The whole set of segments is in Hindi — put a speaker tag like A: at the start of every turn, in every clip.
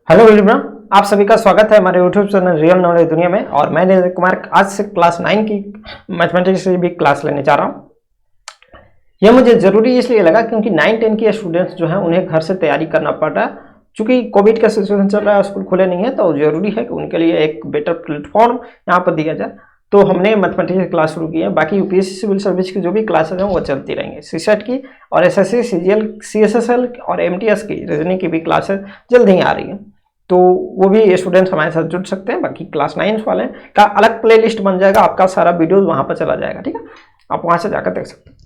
A: हेलो एवरीवन, आप सभी का स्वागत है हमारे यूट्यूब चैनल रियल नॉलेज दुनिया में। और मैं नीरज कुमार आज से क्लास 9 की मैथमेटिक्स की भी क्लास लेने जा रहा हूँ। यह मुझे ज़रूरी इसलिए लगा क्योंकि 9-10 के स्टूडेंट्स जो हैं उन्हें घर से तैयारी करना पड़ रहा है। चूँकि कोविड का सिचुएशन चल रहा है, स्कूल खुले नहीं है, तो ज़रूरी है कि उनके लिए एक बेटर प्लेटफॉर्म यहाँ पर दिया जाए। तो हमने मैथमेटिक्स की क्लास शुरू की है। बाकी यूपीएससी सिविल सर्विस की जो भी क्लासेज हैं वो चलती रहेंगी। सीसेट की और एसएससी, सीजीएल, सीएसएसएल और एमटीएस की रीजनिंग की भी क्लासेज जल्द ही आ रही है, तो वो भी स्टूडेंट्स हमारे साथ जुड़ सकते हैं। बाकी क्लास 9 वाले का अलग प्लेलिस्ट बन जाएगा, आपका सारा वीडियोस वहां पर चला जाएगा, ठीक है। आप वहां से जाकर देख सकते हैं।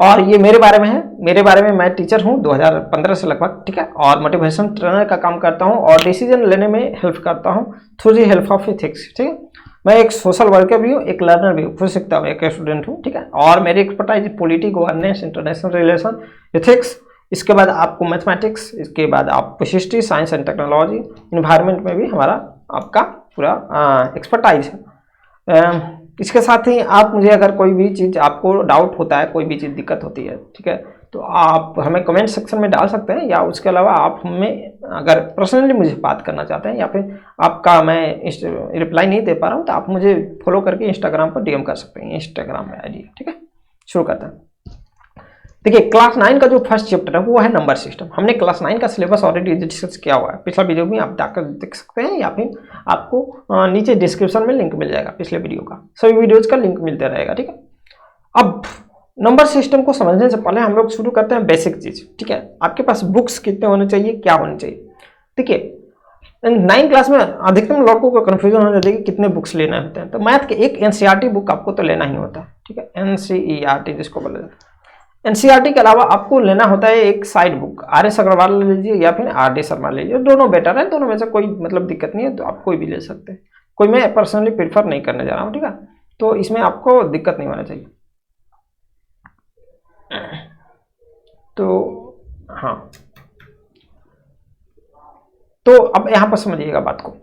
A: और ये मेरे बारे में है, मेरे बारे में मैं टीचर हूँ 2015 से लगभग, ठीक है। और मोटिवेशन ट्रेनर का काम करता हूँ और डिसीजन लेने में हेल्प करता हूँ through the help of ethics, ठीक है। मैं एक सोशल वर्कर भी हूँ, एक लर्नर भी हूँ, खुद सीखता हूँ, एक स्टूडेंट हूँ, ठीक है। और मेरी expertise polity, governance, international relation, ethics, इसके बाद आपको मैथमेटिक्स, इसके बाद आपको history, science and technology, environment में भी हमारा आपका पूरा एक्सपर्टाइज है। इसके साथ ही आप मुझे अगर कोई भी चीज़ आपको डाउट होता है, कोई भी चीज़ दिक्कत होती है, ठीक है, तो आप हमें कमेंट सेक्शन में डाल सकते हैं, या उसके अलावा आप हमें अगर पर्सनली मुझे बात करना चाहते हैं या फिर आपका मैं रिप्लाई नहीं दे पा रहा हूँ, तो आप मुझे फॉलो करके इंस्टाग्राम पर डीएम कर सकते हैं। इंस्टाग्राम में आईडी, ठीक है। शुरू करते हैं। देखिए, क्लास 9 का जो फर्स्ट चैप्टर है वो है नंबर सिस्टम। हमने क्लास 9 का सिलेबस ऑलरेडी डिस्कस किया हुआ है, पिछला वीडियो में आप जाकर देख सकते हैं, या फिर आपको नीचे डिस्क्रिप्शन में लिंक मिल जाएगा पिछले वीडियो का, सभी वीडियोज का लिंक मिलते रहेगा, ठीक है। अब नंबर सिस्टम को समझने से पहले हम लोग शुरू करते हैं बेसिक चीज, ठीक है। आपके पास बुक्स कितने होने चाहिए, क्या होने चाहिए। देखिए, 9 क्लास में अधिकतम लोगों को कंफ्यूजन हो जाता है कि कितने बुक्स लेना होते हैं। तो मैथ के एक एनसीईआरटी बुक आपको तो लेना ही होता है, ठीक है। एनसीईआरटी जिसको बोला जाता है। एनसीईआरटी के अलावा आपको लेना होता है एक side book, R S Agarwal ले लीजिए या फिर आर डी शर्मा ले लीजिए, दोनों बेटर है, दोनों में से कोई मतलब दिक्कत नहीं है, तो आप कोई भी ले सकते हैं। कोई मैं पर्सनली प्रेफर नहीं करने जा रहा हूँ, ठीक है। तो इसमें आपको दिक्कत नहीं होना चाहिए। तो हाँ, तो अब यहाँ पर समझिएगा बात को।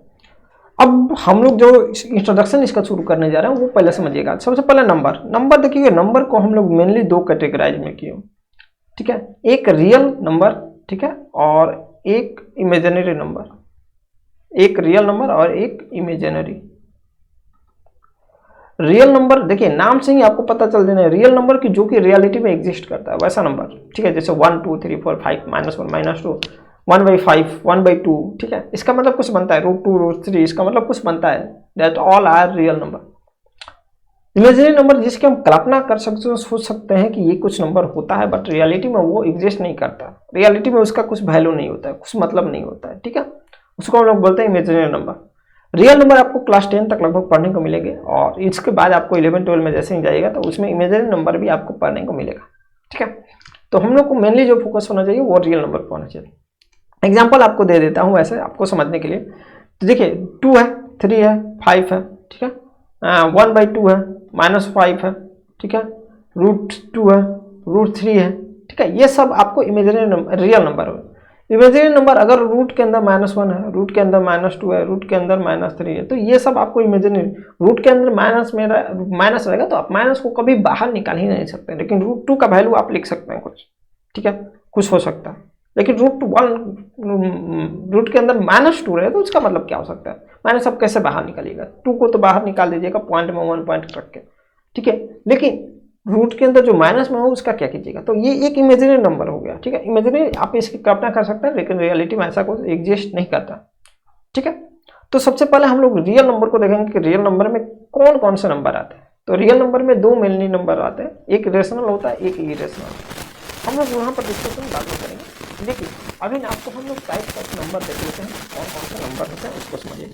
A: अब हम लोग जो इंट्रोडक्शन इसका शुरू करने जा रहे हैं वो पहले समझिएगा। सबसे पहले नंबर देखिए, नंबर को हम लोग मेनली दो कैटेगराइज में किए, ठीक है। एक रियल नंबर, ठीक है, और एक इमेजिनरी नंबर। एक रियल नंबर और एक इमेजिनरी। रियल नंबर देखिए, नाम से ही आपको पता चल जाना है, रियल नंबर की जो कि रियलिटी में एग्जिस्ट करता है वैसा नंबर, ठीक है। जैसे 1 2 3 4 5 -1 -2 1/5 1/2, ठीक है। इसका मतलब कुछ बनता है, √2 √3, इसका मतलब कुछ बनता है। That all are real number. Imaginary number जिसकी हम कल्पना कर सकते हैं, सोच सकते हैं कि ये कुछ नंबर होता है, बट रियलिटी में वो एग्जिस्ट नहीं करता। रियलिटी में उसका कुछ वैल्यू नहीं होता है, कुछ मतलब नहीं होता है, ठीक है। उसको हम लोग बोलते हैं इमेजिनरी नंबर। रियल नंबर आपको क्लास 10 तक लगभग पढ़ने को मिलेंगे, और इसके बाद आपको 11-12 में जैसे ही जाएगा तो उसमें इमेजिनरी नंबर भी आपको पढ़ने को मिलेगा, ठीक है। तो हम लोग को मेनली जो फोकस होना चाहिए वो रियल नंबर पर होना चाहिए। एग्जाम्पल आपको दे देता हूँ वैसे आपको समझने के लिए। तो देखिए, 2 है, 3 है, 5 है, ठीक है, 1/2 है, -5 है, ठीक है, √2 है, √3 है, ठीक है। ये सब आपको इमेजिनरी नंबर, रियल नंबर है। इमेजिनरी नंबर अगर रूट के अंदर -1 है, रूट के अंदर -2 है, रूट के अंदर -3 है, तो ये सब आपको इमेजिनरी। रूट के अंदर माइनस रहेगा तो आप माइनस को कभी बाहर निकाल ही नहीं सकते, लेकिन √2 का वैल्यू आप लिख सकते हैं कुछ, ठीक है, कुछ हो सकता है। लेकिन रूट के अंदर -2 रहे तो उसका मतलब क्या हो सकता है, माइनस आप कैसे बाहर निकालिएगा। 2 को तो बाहर निकाल दीजिएगा पॉइंट में 1 पॉइंट रख के, ठीक है। लेकिन रूट के अंदर जो माइनस में हो उसका क्या कीजिएगा। तो ये एक इमेजिनरी नंबर हो गया, ठीक है। इमेजिनरी आप इसकी कल्पना कर सकते हैं, लेकिन रियलिटी में ऐसा कुछ एग्जिस्ट नहीं करता, ठीक है। तो सबसे पहले हम लोग रियल नंबर को देखेंगे कि रियल नंबर में कौन कौन से नंबर आते हैं। तो रियल नंबर में दो मेनली नंबर आते हैं, एक रेशनल होता है, एक इरेशनल। हम लोग वहाँ पर डिस्कशन लागू करेंगे। देखिए, अभी आपको हम लोग टाइप का नंबर देख लेते हैं, कौन कौन से नंबर होते हैं उसको समझिए।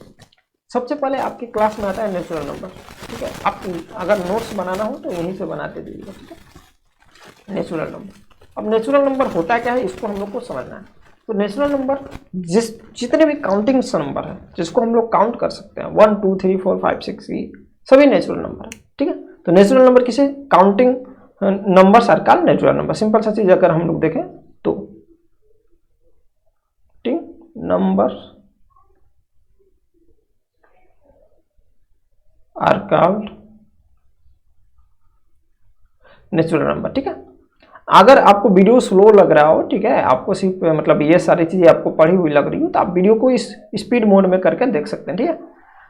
A: सबसे पहले आपकी क्लास में आता है नेचुरल नंबर, ठीक है। आप अगर नोट्स बनाना हो तो यहीं से बनाते जाइएगा, ठीक है। नेचुरल नंबर, अब नेचुरल नंबर होता क्या है इसको हम लोग को समझना है। तो नेचुरल नंबर जितने भी काउंटिंग नंबर है जिसको हम लोग काउंट कर सकते हैं, 1 2 3 4 5 6 सभी नेचुरल नंबर है, ठीक है। तो नेचुरल नंबर किसे काउंटिंग नंबर सरकार नेचुरल नंबर। सिंपल सा चीज अगर हम लोग देखें तो number are called natural number, ठीक है। अगर आपको वीडियो स्लो लग रहा हो, ठीक है, आपको सिर्फ मतलब ये सारी चीज़ें आपको पढ़ी हुई लग रही हो, तो आप वीडियो को इस स्पीड मोड में करके देख सकते हैं, ठीक है।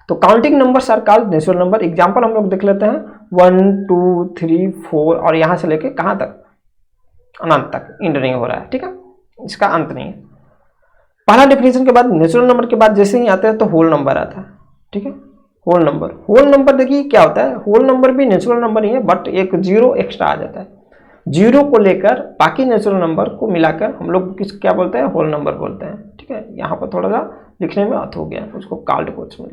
A: तो counting numbers are called natural number. Example हम लोग देख लेते हैं 1 2 3 4 और यहाँ से लेके कहाँ तक, अनंत तक, एंड नहीं हो रहा है, ठीक है, इसका अंत नहीं है। पहला डेफिनेशन के बाद नेचुरल नंबर के बाद जैसे ही आते हैं तो होल नंबर आता है, ठीक है। होल नंबर देखिए क्या होता है, होल नंबर भी नेचुरल नंबर ही है, बट एक जीरो एक्स्ट्रा आ जाता है। जीरो को लेकर बाकी नेचुरल नंबर को मिलाकर हम लोग किस क्या बोलते हैं, होल नंबर बोलते हैं, ठीक है। यहाँ पर थोड़ा सा लिखने में अर्थ हो गया, उसको काल्ड कोट्स में।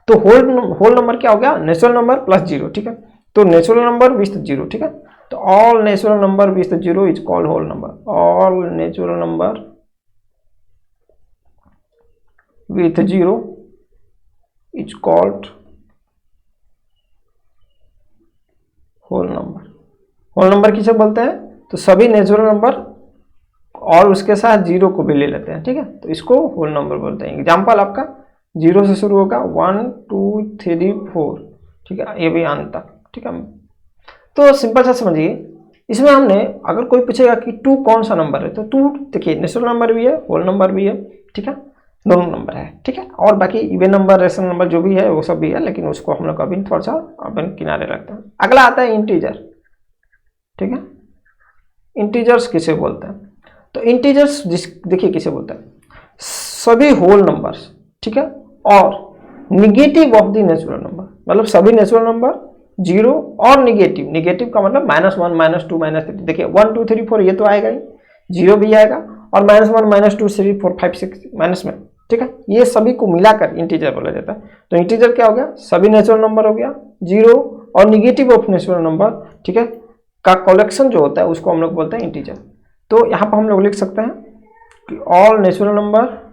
A: तो होल नंबर क्या हो गया, नेचुरल नंबर प्लस जीरो, ठीक है। तो नेचुरल नंबर विथ जीरो, ठीक है। तो all natural number with zero is called whole number. All natural number with zero is called whole number. Whole number किसे बोलते हैं, तो सभी नेचुरल नंबर और उसके साथ जीरो को भी ले लेते हैं, ठीक है, तो इसको होल नंबर बोलते हैं। एग्जाम्पल आपका जीरो से शुरू होगा 1 2 3 4, ठीक है, ये भी अंत तक, ठीक है। तो सिंपल सा समझिए, इसमें हमने अगर कोई पूछेगा कि 2 कौन सा नंबर है, तो 2 देखिए नेचुरल नंबर भी है, होल नंबर भी है, ठीक है, दोनों नंबर है, ठीक है। और बाकी इवन नंबर, रेशनल नंबर जो भी है वो सब भी है, लेकिन उसको हम लोग अभी थोड़ा सा अपन किनारे रखते हैं। अगला आता है इंटीजर, ठीक है। इंटीजर्स किसे बोलते हैं, तो इंटीजर्स देखिए किसे बोलते हैं, सभी होल नंबर्स, ठीक है, और negative of the natural number, मतलब सभी नेचुरल नंबर जीरो और निगेटिव। निगेटिव का मतलब -1 -2 -3, देखिए 1 2 3 4 ये तो आएगा ही, जीरो भी आएगा, और -1 -2 3 4 5 6 माइनस में, ठीक है, ये सभी को मिलाकर इंटीजर बोला जाता है। तो इंटीजर क्या हो गया, सभी नेचुरल नंबर हो गया, जीरो और निगेटिव ऑफ नेचुरल नंबर, ठीक है, का कलेक्शन जो होता है उसको हम लोग बोलते हैं इंटीजर। तो यहाँ पर हम लोग लिख सकते हैं कि all natural number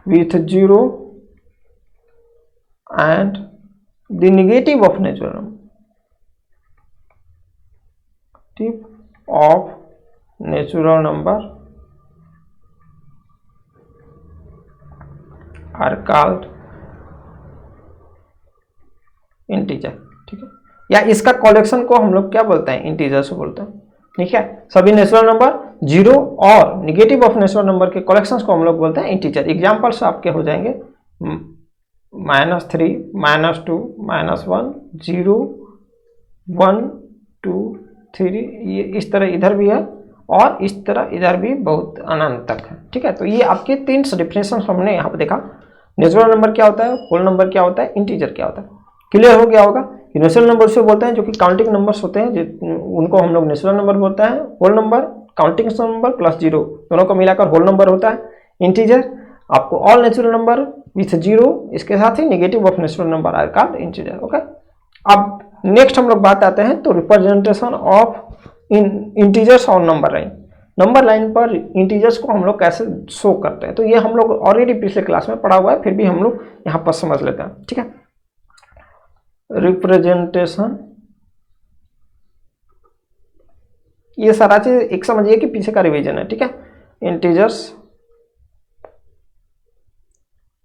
A: with zero and the negative of natural number are called integer, ठीक है। या इसका कलेक्शन को हम लोग क्या बोलते हैं, इंटीजर्स बोलते हैं, ठीक है। सभी नेचुरल नंबर जीरो और निगेटिव ऑफ नेचुरल नंबर के कलेक्शंस को हम लोग बोलते हैं इंटीजर। एग्जांपल्स आपके हो जाएंगे -3 -2 -1 0 1 2 3, ये इस तरह इधर भी है और इस तरह इधर भी बहुत अनंत तक है, ठीक है। तो ये आपके 3 डिफिनेशन हमने यहाँ पर देखा, नेचुरल नंबर क्या होता है, होल नंबर क्या होता है, इंटीजर क्या होता है। क्लियर हो गया होगा। नेचुरल नंबर से बोलते हैं जो कि काउंटिंग नंबर्स होते हैं, उनको हम लोग नेचुरल नंबर बोलते हैं। Whole number counting number plus zero दोनों को मिलाकर होल नंबर होता है। इंटीजर आपको all natural number with zero, इसके साथ ही negative of natural number are called integer, okay. अब नेक्स्ट हम लोग बात आते हैं तो रिप्रेजेंटेशन ऑफ इंटीजर्स और नंबर लाइन। नंबर लाइन पर इंटीजर्स को हम लोग कैसे शो करते हैं, तो ये हम लोग ऑलरेडी पिछले क्लास में पढ़ा हुआ है, फिर भी हम लोग यहाँ पर समझ लेते हैं, ठीक है। रिप्रेजेंटेशन, ये सारा चीज एक समझिए कि पीछे का रिवीजन है, ठीक है। इंटीजर्स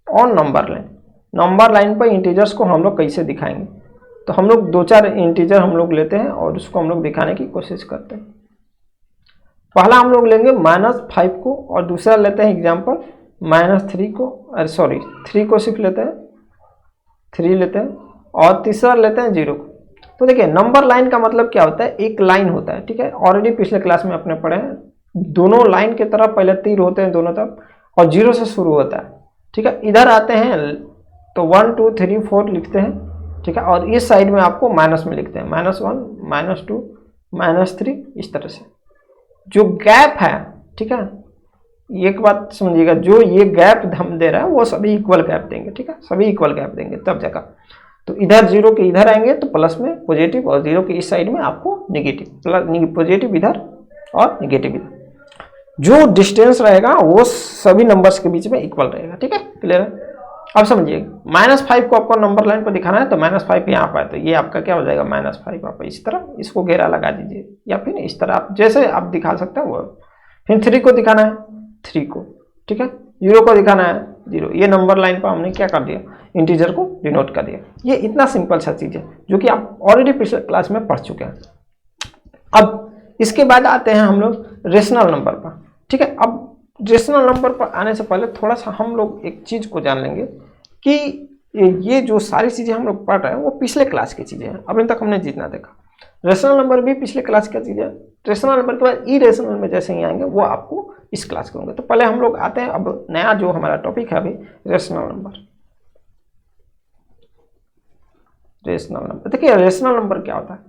A: और नंबर लाइन पर इंटीजर्स को हम लोग कैसे दिखाएंगे, तो हम लोग 2-4 इंटीजर हम लोग लेते हैं और उसको हम लोग दिखाने की कोशिश करते हैं। पहला हम लोग लेंगे -5 को, और दूसरा लेते हैं एग्जाम्पल -3 को, अरे सॉरी 3 को सिर्फ लेते हैं, 3 लेते हैं, और तीसरा लेते हैं 0 को। तो देखिए नंबर लाइन का मतलब क्या होता है, एक लाइन होता है, ठीक है। ऑलरेडी पिछले क्लास में अपने पढ़े हैं, दोनों लाइन की तरफ पहले तीर होते हैं दोनों तरफ, और 0 से शुरू होता है, ठीक है। इधर आते हैं तो 1 2 3 4 लिखते हैं, ठीक है, और इस साइड में आपको माइनस में लिखते हैं, -1 -2 -3, इस तरह से। जो गैप है, ठीक है, एक बात समझिएगा, जो ये गैप हम दे रहे हैं वो सभी इक्वल गैप देंगे, ठीक है, सभी इक्वल गैप देंगे तब जगह। तो इधर 0 के इधर आएंगे तो प्लस में पॉजिटिव, और 0 के इस साइड में आपको नेगेटिव, प्लस पॉजिटिव इधर और नेगेटिव इधर। जो डिस्टेंस रहेगा वो सभी नंबर्स के बीच में इक्वल रहेगा, ठीक है, क्लियर है। अब समझिए -5 को आपको नंबर लाइन पर दिखाना है, तो -5 यहाँ पर है, तो ये आपका क्या हो जाएगा -5। आप इस तरह इसको घेरा लगा दीजिए, या फिर इस तरह आप जैसे आप दिखा सकते हैं वो। फिर 3 को दिखाना है, 3 को, ठीक है, 0 को दिखाना है 0। ये नंबर लाइन पर हमने क्या कर दिया, इंटीजर को डिनोट कर दिया। ये इतना सिंपल सा चीज़ है जो कि आप ऑलरेडी पिछले क्लास में पढ़ चुके हैं। अब इसके बाद आते हैं हम लोग रेशनल नंबर पर। ठीक है, अब रेशनल नंबर पर आने से पहले थोड़ा सा हम लोग एक चीज़ को जान लेंगे कि ये जो सारी चीज़ें हम लोग पढ़ रहे हैं वो पिछले क्लास की चीज़ें हैं। अभी तक हमने जितना देखा, रेशनल नंबर भी पिछले क्लास की चीज़ है। रेशनल नंबर के बाद इरेशनल में जैसे ही आएंगे वो आपको इस क्लास के होंगे। तो पहले हम लोग आते हैं, अब नया जो हमारा टॉपिक है अभी, रेशनल नंबर। रेशनल नंबर, देखिए रेशनल नंबर क्या होता है,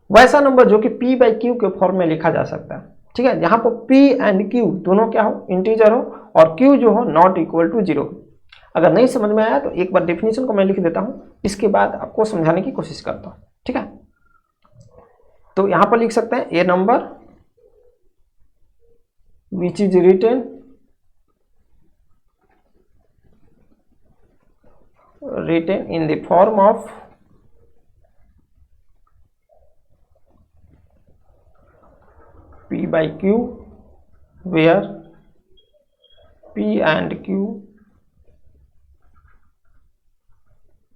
A: वैसा नंबर जो कि p बाई क्यू के फॉर्म में लिखा जा सकता है। ठीक है, यहाँ पर p एंड q दोनों क्या हो, इंटीजर हो, और q जो हो नॉट इक्वल टू 0। अगर नहीं समझ में आया तो एक बार डेफिनेशन को मैं लिख देता हूँ, इसके बाद आपको समझाने की कोशिश करता हूँ। ठीक है, तो यहाँ पर लिख सकते हैं a number which is written in the form of p by q where p and q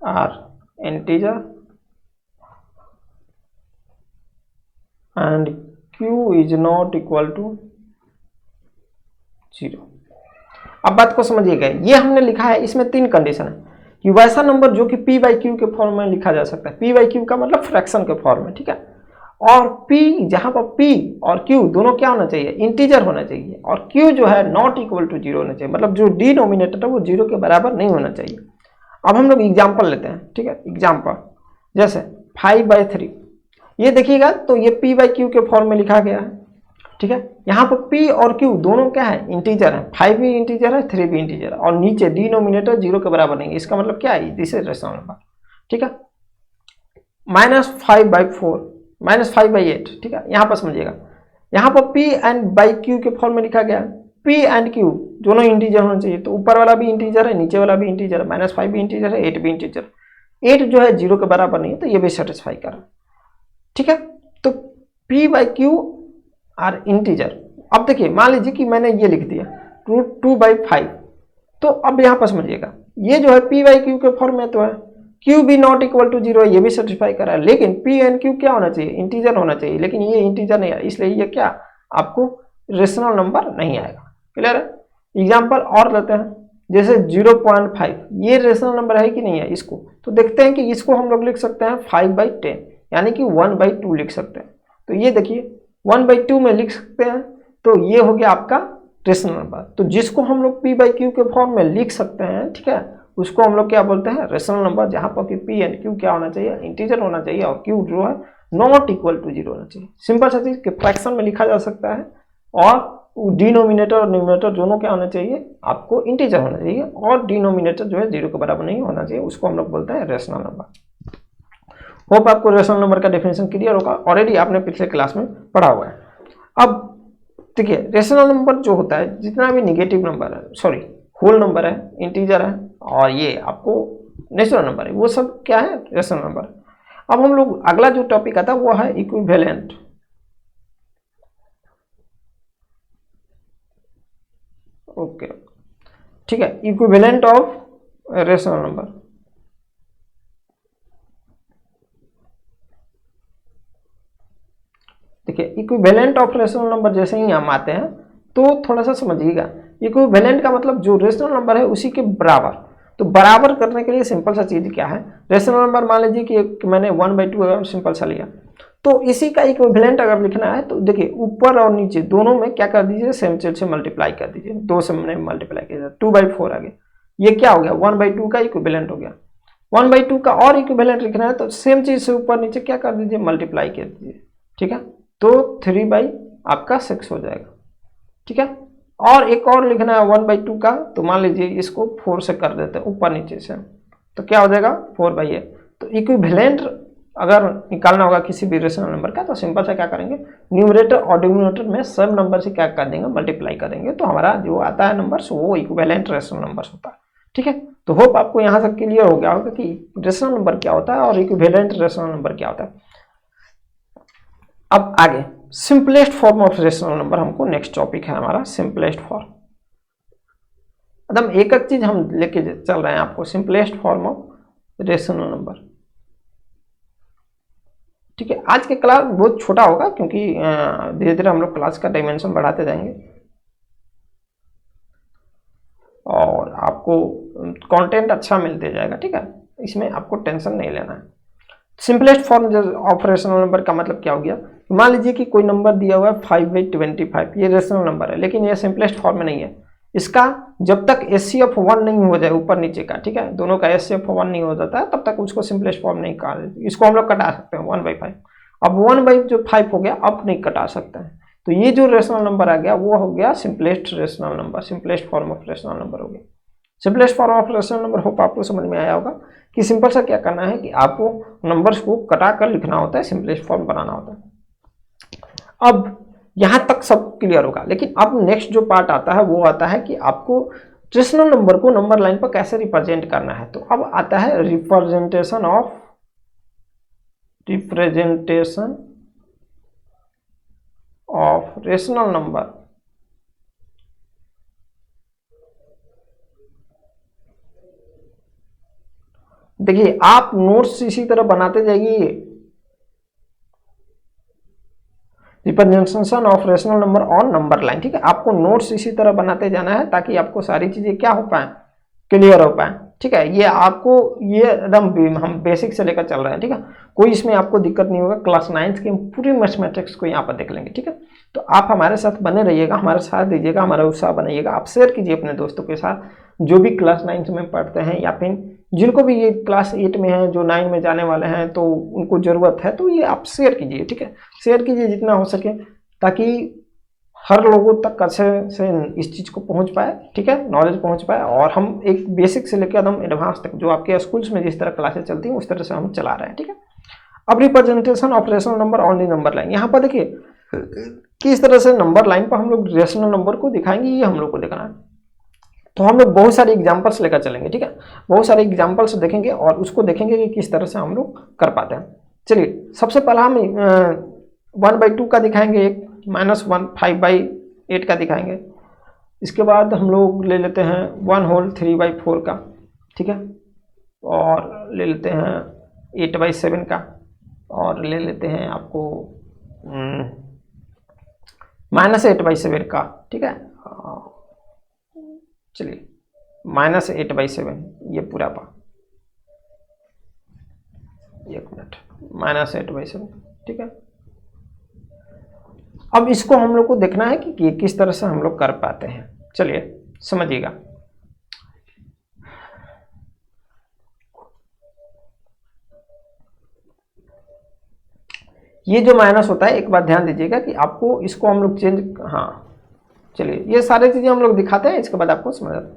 A: are integer and q is not equal to 0। अब बात को समझिएगा, ये हमने लिखा है, इसमें 3 कंडीशन है कि वैसा नंबर जो कि p बाई क्यू के फॉर्म में लिखा जा सकता है। p बाई क्यू का मतलब फ्रैक्शन के फॉर्म में। ठीक है, और p, जहां पर p और q दोनों क्या होना चाहिए, इंटीजर होना चाहिए, और q जो है नॉट इक्वल टू 0 होना चाहिए, मतलब जो डिनोमिनेटर है वो 0 के बराबर नहीं होना चाहिए। अब हम लोग एग्जाम्पल लेते हैं। ठीक है, एग्जाम्पल जैसे 5/3, ये देखिएगा तो ये p बाई क्यू के फॉर्म में लिखा गया है। ठीक है, यहाँ पर p और q दोनों क्या है, इंटीजर है। 5 भी इंटीजर है, 3 भी इंटीजर है, और नीचे डिनोमिनेटर 0 के बराबर नहीं है। इसका मतलब क्या है, दिस इज रेशनल नंबर। ठीक है, -5/4, -5/8। ठीक है, यहाँ पर समझिएगा, यहाँ पर p एंड बाई क्यू के फॉर्म में लिखा गया है। p एंड q दोनों इंटीजर होना चाहिए, तो ऊपर वाला भी इंटीजर है, नीचे वाला भी इंटीजर है। -5 भी इंटीजर है, 8 भी इंटीजर। 8 जो है 0 के बराबर नहीं है, तो ये भी सेटिस्फाई कर रहा है। ठीक है, तो p by Q R integer. अब देखिए, मान लीजिए कि मैंने ये लिख दिया √2/5, तो अब यहाँ पर समझिएगा, ये जो है p बाई क्यू के फॉर्म में तो है, q भी नॉट इक्वल टू 0, ये भी सेटिस्फाई कर रहा है, लेकिन p एंड q क्या होना चाहिए, इंटीजर होना चाहिए, लेकिन ये इंटीजर नहीं है, इसलिए ये क्या आपको रेशनल नंबर नहीं आएगा। क्लियर है, एग्जाम्पल और लेते हैं, जैसे 0.5, ये रेशनल नंबर है कि नहीं है, इसको तो देखते हैं कि इसको हम लोग लिख सकते हैं 5/10, यानी कि 1/2 लिख सकते हैं। तो ये देखिए 1/2 में लिख सकते हैं, तो ये हो गया आपका रेशनल नंबर। तो जिसको हम लोग p बाई क्यू के फॉर्म में लिख सकते हैं, ठीक है, उसको हम लोग क्या बोलते हैं, रेशनल नंबर, जहां पर कि p एंड q क्या होना चाहिए, इंटीजर होना चाहिए, और q जो है नॉट इक्वल टू 0 होना चाहिए। सिंपल सा चीज कि फ्रैक्शन में लिखा जा सकता है, और डिनोमिनेटर और न्यूमिनेटर दोनों क्या होना चाहिए, आपको इंटीजर होना चाहिए, और डिनोमिनेटर जो है 0 के बराबर नहीं होना चाहिए, उसको हम लोग बोलते हैं रेशनल नंबर। होप आपको रेशनल नंबर का डेफिनेशन क्लियर होगा, ऑलरेडी आपने पिछले क्लास में पढ़ा हुआ है। अब देखिए, रेशनल नंबर जो होता है, जितना भी निगेटिव नंबर है, सॉरी होल नंबर है, इंटीजर है, और ये आपको नेचुरल नंबर है, वो सब क्या है, रेशनल नंबर। अब हम लोग अगला जो टॉपिक आता है वो है इक्विवेलेंट। ओके, ठीक है, इक्विवेलेंट ऑफ रेशनल नंबर। देखिए, इक्विवेलेंट ऑफ रेशनल नंबर जैसे ही हम आते हैं तो थोड़ा सा समझिएगा, इक्विवेलेंट का मतलब जो रेशनल नंबर है उसी के बराबर। तो बराबर करने के लिए सिंपल सा चीज क्या है, रेशनल नंबर मान लीजिए कि मैंने 1/2 अगर सिंपल सा लिया, तो इसी का इक्विवेलेंट अगर लिखना है तो देखिए ऊपर और नीचे दोनों में क्या कर दीजिए, सेम चीज से मल्टीप्लाई कर दीजिए, 2 से मैंने मल्टीप्लाई किया, 2/4 आ गया। ये क्या हो गया, 1/2 का इक्विवेलेंट हो गया। 1/2 का और इक्विवेलेंट लिखना है तो सेम चीज से ऊपर नीचे क्या कर दीजिए, मल्टीप्लाई कर दीजिए। ठीक है, तो 3/6 हो जाएगा। ठीक है, और एक और लिखना है 1/2 का, तो मान लीजिए इसको 4 से कर देते हैं ऊपर नीचे से, तो क्या हो जाएगा 4/8। तो इक्विवेलेंट अगर निकालना होगा किसी भी रेशनल नंबर का, तो सिंपल से क्या करेंगे, न्यूमरेटर और डिनोमिनेटर में सब नंबर से क्या कर देंगे, मल्टीप्लाई करेंगे, तो हमारा जो आता है नंबर वो इक्विवेलेंट रेशनल नंबर होता है। ठीक है, तो होप आपको यहाँ तक क्लियर हो गया होगा कि रेशनल नंबर क्या होता है और इक्विवेलेंट रेशनल नंबर क्या होता है। अब आगे simplest form of rational number, हमको नेक्स्ट टॉपिक है हमारा सिंपलेस्ट फॉर्म। एकदम एक एक चीज हम लेके चल रहे हैं आपको, simplest form of rational number. ठीक है, आज के क्लास बहुत छोटा होगा क्योंकि धीरे धीरे हम लोग क्लास का डायमेंशन बढ़ाते जाएंगे और आपको कंटेंट अच्छा मिलते जाएगा। ठीक है, इसमें आपको टेंशन नहीं लेना है। Simplest form of rational number का मतलब क्या हो गया, मान लीजिए कि कोई नंबर दिया हुआ है 5/25, ये रेशनल नंबर है लेकिन ये सिंपलेस्ट फॉर्म में नहीं है। इसका जब तक HCF 1 नहीं हो जाए ऊपर नीचे का, ठीक है, दोनों का HCF 1 नहीं हो जाता है तब तक उसको सिंपलेस्ट फॉर्म नहीं कहा। इसको हम लोग कटा सकते हैं 1/5। अब 1/5 हो गया, अब नहीं कटा सकते हैं, तो ये जो रेशनल नंबर आ गया वो हो गया simplest rational number, simplest form of rational number हो गया। Simplest form of rational number hope आपको समझ में आया होगा कि सिंपल सा क्या करना है कि आपको नंबर्स को कटा कर लिखना होता है, सिंपलेस्ट फॉर्म बनाना होता है। अब यहां तक सब क्लियर होगा, लेकिन अब नेक्स्ट जो पार्ट आता है वो आता है कि आपको रेशनल नंबर को नंबर लाइन पर कैसे रिप्रेजेंट करना है। तो अब आता है रिप्रेजेंटेशन ऑफ रेशनल नंबर। देखिए आप नोट्स इसी तरह बनाते जाइए, representation of rational number on number line. ठीक है, आपको नोट्स इसी तरह बनाते जाना है ताकि आपको सारी चीजें क्या हो पाए, क्लियर हो पाए। ठीक है, ये आपको ये एकदम हम बेसिक से लेकर चल रहे हैं। ठीक है, कोई इसमें आपको दिक्कत नहीं होगा। क्लास 9 की पूरी मैथमेटिक्स को यहाँ पर देख लेंगे। ठीक है, तो आप हमारे साथ बने रहिएगा, हमारे साथ दीजिएगा, हमारा उत्साह बनाइएगा। आप शेयर कीजिए अपने दोस्तों के साथ जो भी क्लास 9 में पढ़ते हैं या फिर जिनको भी ये क्लास 8 में है, जो 9 में जाने वाले हैं तो उनको ज़रूरत है, तो ये आप शेयर कीजिए। ठीक है, शेयर कीजिए जितना हो सके ताकि हर लोगों तक अच्छे से इस चीज़ को पहुंच पाए। ठीक है, नॉलेज पहुंच पाए और हम एक बेसिक से लेकर एकदम एडवांस तक जो आपके स्कूल्स में जिस तरह क्लासेस चलती हैं उस तरह से हम चला रहे हैं। ठीक है, अब representation of rational number on the number line, यहाँ पर देखिए किस तरह से नंबर लाइन पर हम लोग रेशनल नंबर को दिखाएंगे, ये हम लोग को देखना है। तो हम लोग बहुत सारे एग्जाम्पल्स लेकर चलेंगे। ठीक है, बहुत सारे एग्जाम्पल्स देखेंगे और उसको देखेंगे कि किस तरह से हम लोग कर पाते हैं। चलिए सबसे पहला हम 1/2 का दिखाएंगे, एक -1 5/8 का दिखाएंगे। इसके बाद हम लोग ले लेते हैं 1 होल 3/4 का। ठीक है, और ले लेते हैं 8/7 का, और ले लेते हैं आपको -8/7 का। ठीक है, चलिए -8/7 ये पूरा पा, एक मिनट, -8/7। ठीक है, अब इसको हम लोग को देखना है कि किस तरह से हम लोग कर पाते हैं। चलिए समझिएगा। ये जो माइनस होता है, एक बात ध्यान दीजिएगा कि आपको इसको हम लोग चेंज, हाँ चलिए ये सारी चीजें हम लोग दिखाते हैं, इसके बाद आपको समझ आता है।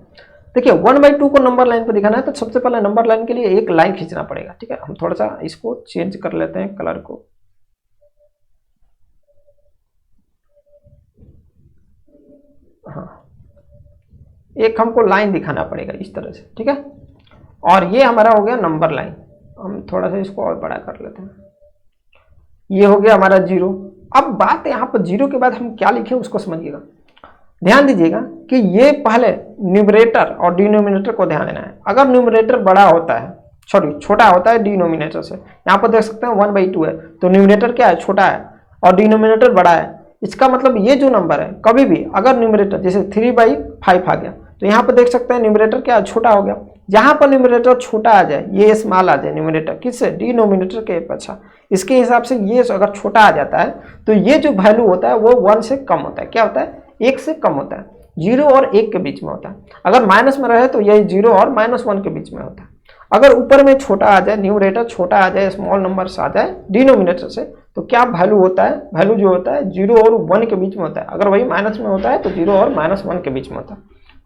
A: देखिए 1/2 को नंबर लाइन पर दिखाना है तो सबसे पहले नंबर लाइन के लिए एक लाइन खींचना पड़ेगा। ठीक है, हम थोड़ा सा इसको चेंज कर लेते हैं कलर को। हाँ, एक हमको लाइन दिखाना पड़ेगा इस तरह से। ठीक है, और ये हमारा हो गया नंबर लाइन। हम थोड़ा सा इसको और बड़ा कर लेते हैं, ये हो गया हमारा 0। अब बात यहाँ पर 0 के बाद हम क्या लिखे उसको समझिएगा, ध्यान दीजिएगा कि ये पहले न्यूमरेटर और डिनोमिनेटर को ध्यान देना है। अगर न्यूमरेटर बड़ा होता है, छोटा होता है डिनोमिनेटर से, यहाँ पर देख सकते हैं 1/2 है तो न्यूमरेटर क्या है, छोटा है और डिनोमिनेटर बड़ा है। इसका मतलब ये जो नंबर है कभी भी अगर न्यूमरेटर जैसे 3/5 आ गया तो यहाँ पर देख सकते हैं न्यूमरेटर क्या छोटा हो गया। जहां पर न्यूमरेटर छोटा आ जाए, ये स्मॉल आ जाए न्यूमरेटर किससे, डिनोमिनेटर के अच्छा, इसके हिसाब से ये अगर छोटा आ जाता है तो ये जो वैल्यू होता है वो 1 से कम होता है। क्या होता है, 1 से कम होता है, 0 और 1 के बीच में होता है। अगर माइनस में रहे तो यही 0 और -1 के बीच में होता है। अगर ऊपर में छोटा आ जाए, न्यूमरेटर छोटा आ जाए, स्मॉल नंबर्स आ जाए डिनोमिनेटर से, तो क्या वैल्यू होता है, वैल्यू जो होता है 0 और 1 के बीच में होता है। अगर वही माइनस में होता है तो 0 और -1 के बीच में होता है।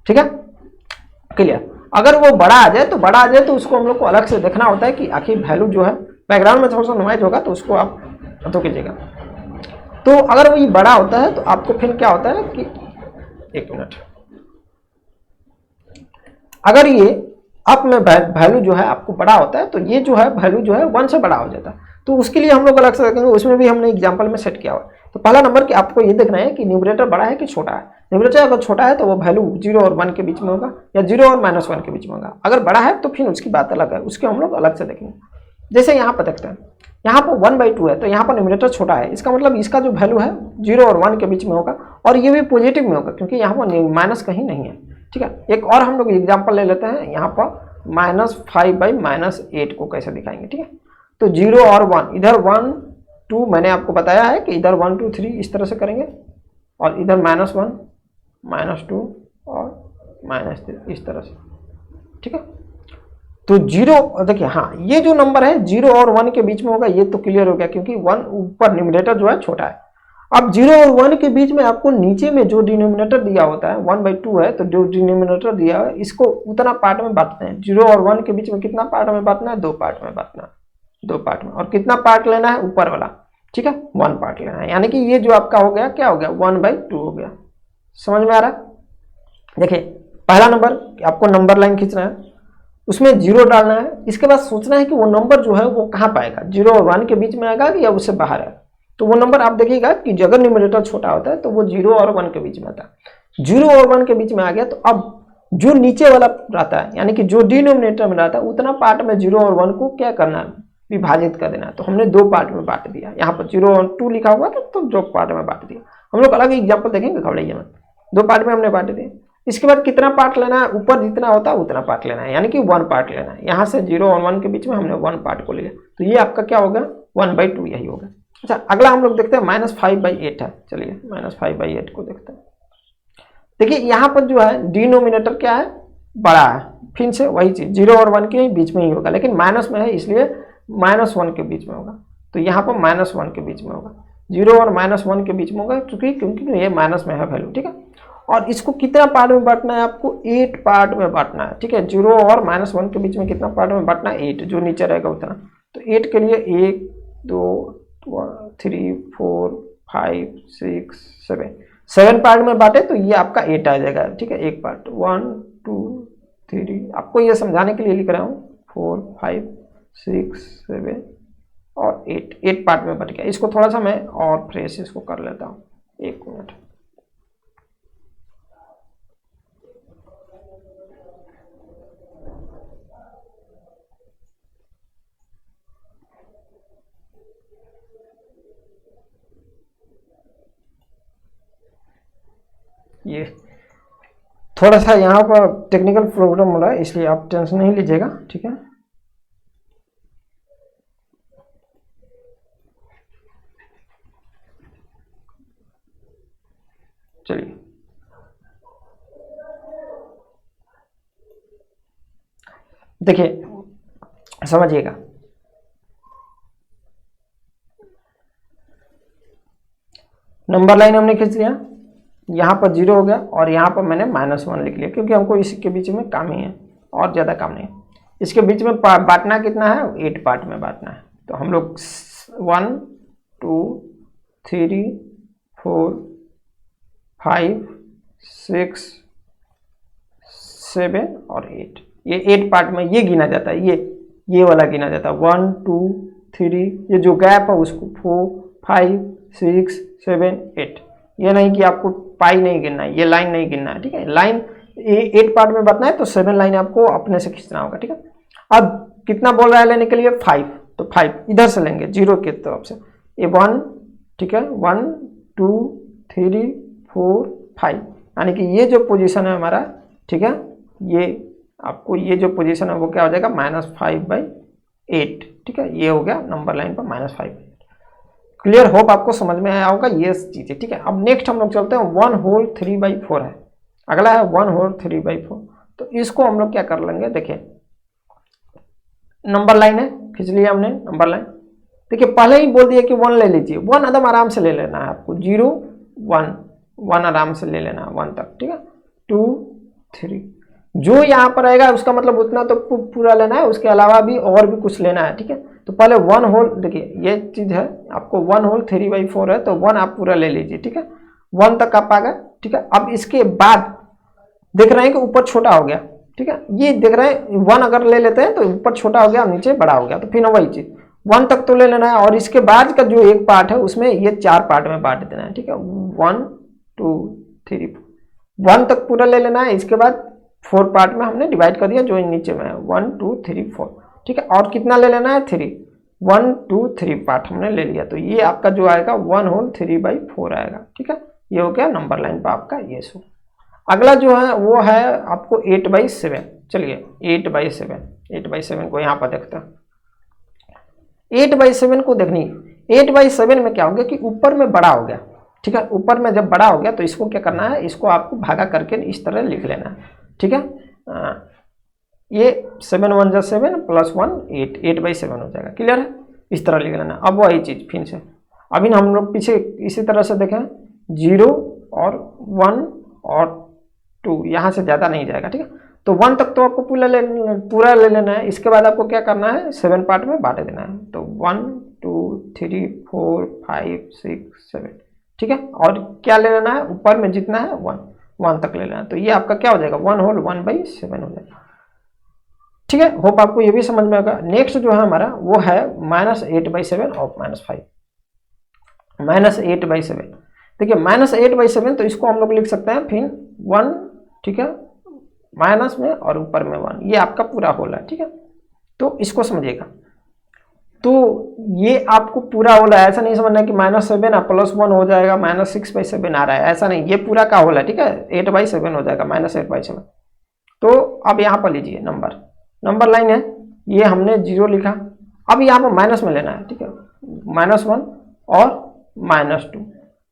A: ठीक है, क्लियर। अगर वो बड़ा आ जाए तो उसको हम लोग को अलग से देखना होता है कि आखिर वैल्यू जो है, बैकग्राउंड में थोड़ा सा नॉइज होगा तो उसको आप तो कीजिएगा। तो अगर वो बड़ा होता है तो आपको फिर क्या होता है कि, एक मिनट, अगर ये अप में वैल्यू जो है आपको बड़ा होता है तो ये जो है वैल्यू जो है 1 से बड़ा हो जाता है। तो उसके लिए हम लोग अलग से रखेंगे, उसमें भी हमने एग्जांपल में सेट किया हुआ। तो तो पहला नंबर कि आपको ये देखना है कि न्यूमरेटर बड़ा है कि छोटा है। न्यूमरेटर अगर छोटा है तो वो वैल्यू 0 और 1 के बीच में होगा, या 0 और -1 के बीच में होगा। अगर बड़ा है तो फिर उसकी बात अलग है, उसके हम लोग अलग से देखेंगे। जैसे यहाँ पर देखते हैं, यहाँ पर 1/2 है, तो यहाँ पर न्यूमरेटर छोटा है, इसका मतलब इसका जो वैल्यू है 0 और 1 के बीच में होगा, और ये भी पॉजिटिव में होगा क्योंकि यहाँ पर माइनस कहीं नहीं है। ठीक है, एक और हम लोग एग्जाम्पल ले लेते हैं, यहाँ पर -5/-8 को कैसे दिखाएंगे। ठीक है, तो 0 और 1, इधर 1 2 मैंने आपको बताया है कि इधर 1 2 3 इस तरह से करेंगे, और इधर -1 -2 और -3 इस तरह से। ठीक है, तो 0 देखिए, हाँ ये जो नंबर है 0 और 1 के बीच में होगा, ये तो क्लियर हो गया क्योंकि 1 ऊपर न्यूमरेटर जो है छोटा है। अब 0 और 1 के बीच में आपको नीचे में जो डिनोमिनेटर दिया होता है 1/2 है, तो जो डिनोमिनेटर दिया है इसको उतना पार्ट में बांटते हैं। 0 और 1 के बीच में कितना पार्ट में बांटना है? 2 पार्ट में बांटना है, 2 पार्ट में। और कितना पार्ट लेना है? ऊपर वाला। ठीक है, 1 पार्ट लेना है, यानी कि ये जो आपका हो गया क्या हो गया? 1/2 हो गया। समझ में आ रहा है? देखिए पहला नंबर आपको नंबर लाइन खींचना है, उसमें 0 डालना है, इसके बाद सोचना है कि वो नंबर जो है वो कहाँ पाएगा, 0 और 1 के बीच में आएगा या उससे बाहर है। तो वो नंबर आप देखिएगा कि अगर न्यूमरेटर छोटा होता है तो वो 0 और 1 के बीच में आता है। 0 और 1 के बीच में आ गया तो अब जो नीचे वाला रहता है, यानी कि जो डिनोमिनेटर में रहता है, उतना पार्ट में 0 और 1 को क्या करना है? विभाजित कर देना है। तो हमने 2 पार्ट में बांट दिया, यहाँ पर 0 और 2 लिखा हुआ था तो 2 पार्ट में बांट दिया। हम लोग अलग एग्जाम्पल देखेंगे, घबराइए मत। 2 पार्ट में हमने बांट दिया। इसके बाद कितना पार्ट लेना है? ऊपर जितना होता है उतना पार्ट लेना है, यानी कि 1 पार्ट लेना है। यहाँ से 0 और 1 के बीच में हमने 1 पार्ट को लिया, तो ये आपका क्या होगा? 1/2 यही होगा। अच्छा, अगला हम लोग देखते हैं -5/8 है। चलिए -5/8 को देखते हैं। देखिए यहाँ पर जो है डिनोमिनेटर क्या है? बड़ा है। फिर से वही चीज 0 और 1 के बीच में ही होगा, लेकिन माइनस में है इसलिए -1 के बीच में होगा। तो यहाँ पर -1 के बीच में होगा, 0 और -1 के बीच में होगा, क्योंकि ये माइनस में है वैल्यू। ठीक है, और इसको कितना पार्ट में बांटना है? आपको 8 पार्ट में बांटना है। ठीक है, 0 और -1 के बीच में कितना पार्ट में बांटना है? 8, जो नीचे रहेगा उतना। तो 8 के लिए 1 2 3 4 5 6 7 पार्ट में बांटे तो ये आपका 8 आ जाएगा। ठीक है, एक पार्ट 1 2 3, आपको ये समझाने के लिए लिख रहा हूँ, 4 5 6 7 और 8 पार्ट में बट गया। इसको थोड़ा सा मैं और फ्रेश इसको कर लेता हूँ, 1 मिनट। ये थोड़ा सा यहाँ पर टेक्निकल प्रॉब्लम हो रहा है, इसलिए आप टेंशन नहीं लीजिएगा। ठीक है, चलिए देखिए समझिएगा। नंबर लाइन हमने खींच लिया, यहाँ पर 0 हो गया और यहाँ पर मैंने -1 लिख लिया, क्योंकि हमको इसके बीच में काम ही है और ज़्यादा काम नहीं है। इसके बीच में बांटना कितना है? 8 पार्ट में बांटना है। तो हम लोग 1 2 3 4 5 6 7 और 8, ये 8 पार्ट में ये गिना जाता है, ये वाला गिना जाता है। 1 2 3, ये जो गैप है उसको 4 5 6 7 8, ये नहीं कि आपको पाई नहीं गिनना है, ये लाइन नहीं गिनना है। ठीक है, लाइन 8 पार्ट में बांटना है तो 7 लाइन आपको अपने से खींचना होगा। ठीक है, अब कितना बोल रहा है लेने के लिए? 5, तो 5 इधर से लेंगे 0 की तरफ से, ये 1। ठीक है, 1 2 3 4 5, यानी कि ये जो पोजीशन है हमारा, ठीक है, ये आपको ये जो पोजीशन है वो क्या हो जाएगा? -5/8। ठीक है, ये हो गया नंबर लाइन पर -5। क्लियर? होप आपको समझ में आया होगा ये चीजें। ठीक है, अब नेक्स्ट हम लोग चलते हैं 1 होल 3/4 है। अगला है 1 होल 3/4, तो इसको हम लोग क्या कर लेंगे? देखिए नंबर लाइन है, खींच लिया हमने नंबर लाइन। देखिए पहले ही बोल दिया कि 1 ले लीजिए, 1 एकदम आराम से ले लेना है आपको, 0 1 आराम से ले लेना है 1 तक। ठीक है, 2 3, जो यहाँ पर आएगा उसका मतलब उतना तो पूरा लेना है, उसके अलावा भी और भी कुछ लेना है। ठीक है, तो पहले 1 होल, देखिए ये चीज है आपको 1 होल 3/4 है, तो 1 आप पूरा ले लीजिए। ठीक है, 1 तक आप आ गए। ठीक है, अब इसके बाद देख रहे हैं कि ऊपर छोटा हो गया। ठीक है, ये देख रहे हैं 1 अगर ले लेते हैं तो ऊपर छोटा हो गया और नीचे बड़ा हो गया, तो फिर वही चीज 1 तक तो ले लेना है और इसके बाद का जो एक पार्ट है उसमें ये 4 पार्ट में बांट देना है, ठीक है। 1 2 3 1 तक पूरा ले लेना है, इसके बाद 4 पार्ट में हमने डिवाइड कर दिया जो नीचे में है 1 2 3 4, ठीक है। और कितना ले लेना है 3, 1 2 3 पार्ट हमने ले लिया, तो ये आपका जो आएगा 1/3/4 आएगा, ठीक है। ये हो गया नंबर लाइन पर आपका ये सो। अगला जो है वो है आपको 8/7। चलिए 8/7 को यहाँ पर देखते हैं। 8/7 को देखनी, 8/7 में क्या हो गया कि ऊपर में बड़ा हो गया, ठीक है। ऊपर में जब बड़ा हो गया तो इसको क्या करना है, इसको आपको भागा करके इस तरह लिख लेना है, ठीक है। ये 7 1 जा 7 + 1 8, 8/7 हो जाएगा, क्लियर है। इस तरह लिख लेना। अब वही चीज़ फिर से अभी हम लोग पीछे इसी तरह से देखें 0 और 1 और 2, यहाँ से ज़्यादा नहीं जाएगा, ठीक है। तो 1 तक तो आपको पूरा ले लेना है, इसके बाद आपको क्या करना है 7 पार्ट में बांट देना है। तो 1 2 3 4 5 6 7, ठीक है। और क्या ले लेना है, ऊपर में जितना है 1 तक ले लेना है, तो ये आपका क्या हो जाएगा 1/7 हो जाएगा, ठीक है। होप आपको ये भी समझ में आएगा। नेक्स्ट जो है हमारा वो है -8/7 और -5। -8/7 देखिए, -8/7 तो इसको हम लोग लिख सकते हैं फिर 1, ठीक है, माइनस में और ऊपर में 1, ये आपका पूरा होल है, ठीक है। तो इसको समझिएगा, तो ये आपको पूरा होल है, ऐसा नहीं समझना कि -7 +1 हो जाएगा -6/7 आ रहा है, ऐसा नहीं, ये पूरा का होल है, ठीक है। 8/7 हो जाएगा -8/7। तो अब यहाँ पर लीजिए नंबर लाइन है, ये हमने 0 लिखा, अब यहाँ पर माइनस में लेना है, ठीक है। -1 और -2,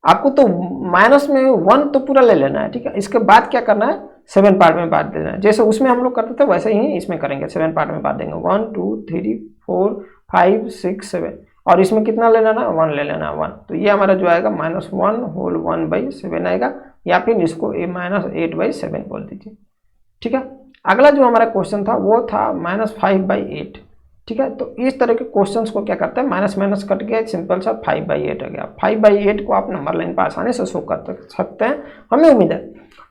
A: आपको तो माइनस में 1 तो पूरा ले लेना है, ठीक है। इसके बाद क्या करना है 7 पार्ट में बांट देना है, जैसे उसमें हम लोग करते थे वैसे ही इसमें करेंगे, 7 पार्ट में बांट देंगे 1 2 3 4 5 6 7, और इसमें कितना ले लेना 1 ले लेना 1, तो ये हमारा जो आएगा -1/1/7 आएगा, या फिर इसको -8/7 बोल दीजिए, ठीक है। अगला जो हमारा क्वेश्चन था वो था -5/8, ठीक है। तो इस तरह के क्वेश्चंस को क्या करते हैं, माइनस कट गया, सिंपल सा 5/8 आ गया। 5/8 को आप नंबर लाइन पर आसानी से शो कर सकते हैं, हमें उम्मीद है।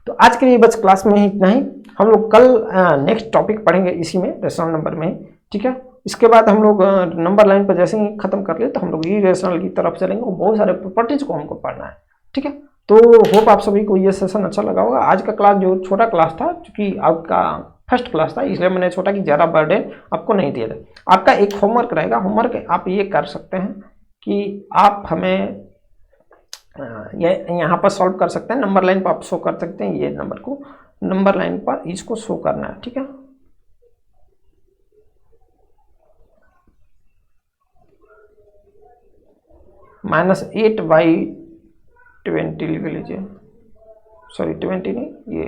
A: तो आज के लिए बस क्लास में ही इतना ही, हम लोग कल नेक्स्ट टॉपिक पढ़ेंगे इसी में, रेशनल नंबर में ही, ठीक है। इसके बाद हम लोग नंबर लाइन पर जैसे ही खत्म कर ले तो हम लोग इरेशनल की तरफ चलेंगे, और बहुत सारे प्रॉपर्टीज को हमको पढ़ना है, ठीक है। तो होप आप सभी को ये सेशन अच्छा लगा होगा। आज का क्लास जो छोटा क्लास था, क्योंकि आपका फर्स्ट क्लास था, इसलिए मैंने छोटा कि ज़्यादा बर्डन आपको नहीं दिया था। आपका एक होमवर्क रहेगा, होमवर्क आप ये कर सकते हैं कि आप हमें यहाँ पर सॉल्व कर सकते हैं, नंबर लाइन पर आप शो कर सकते हैं, ये नंबर को नंबर लाइन पर इसको शो करना है, ठीक है। -8/20 लिख लीजिए, सॉरी 20 नहीं, ये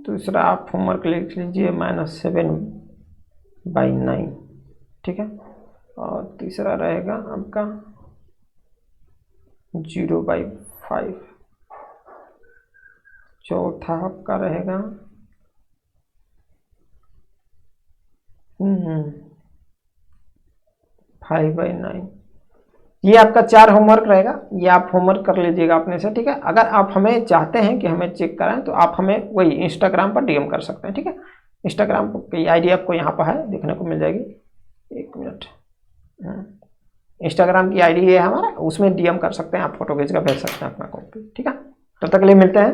A: दूसरा आप होमवर्क लिख लीजिए -7/9, ठीक है। और तीसरा रहेगा आपका 0/5, चौथा आपका रहेगा 5/9। ये आपका 4 होमवर्क रहेगा, ये आप होमवर्क कर लीजिएगा अपने से, ठीक है। अगर आप हमें चाहते हैं कि हमें चेक कराएं तो आप हमें वही इंस्टाग्राम पर डीएम कर सकते हैं, ठीक है। इंस्टाग्राम की आईडी आपको यहाँ पर है, देखने को मिल जाएगी, 1 मिनट। इंस्टाग्राम की आईडी है हमारा, उसमें डीएम कर सकते हैं, आप फोटो खींच कर भेज सकते हैं अपना कॉपी, ठीक है। तब तक के लिए मिलते हैं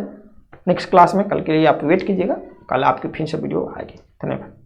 A: नेक्स्ट क्लास में, कल के लिए आप वेट कीजिएगा, कल आपकी फिर से वीडियो आएगी। धन्यवाद।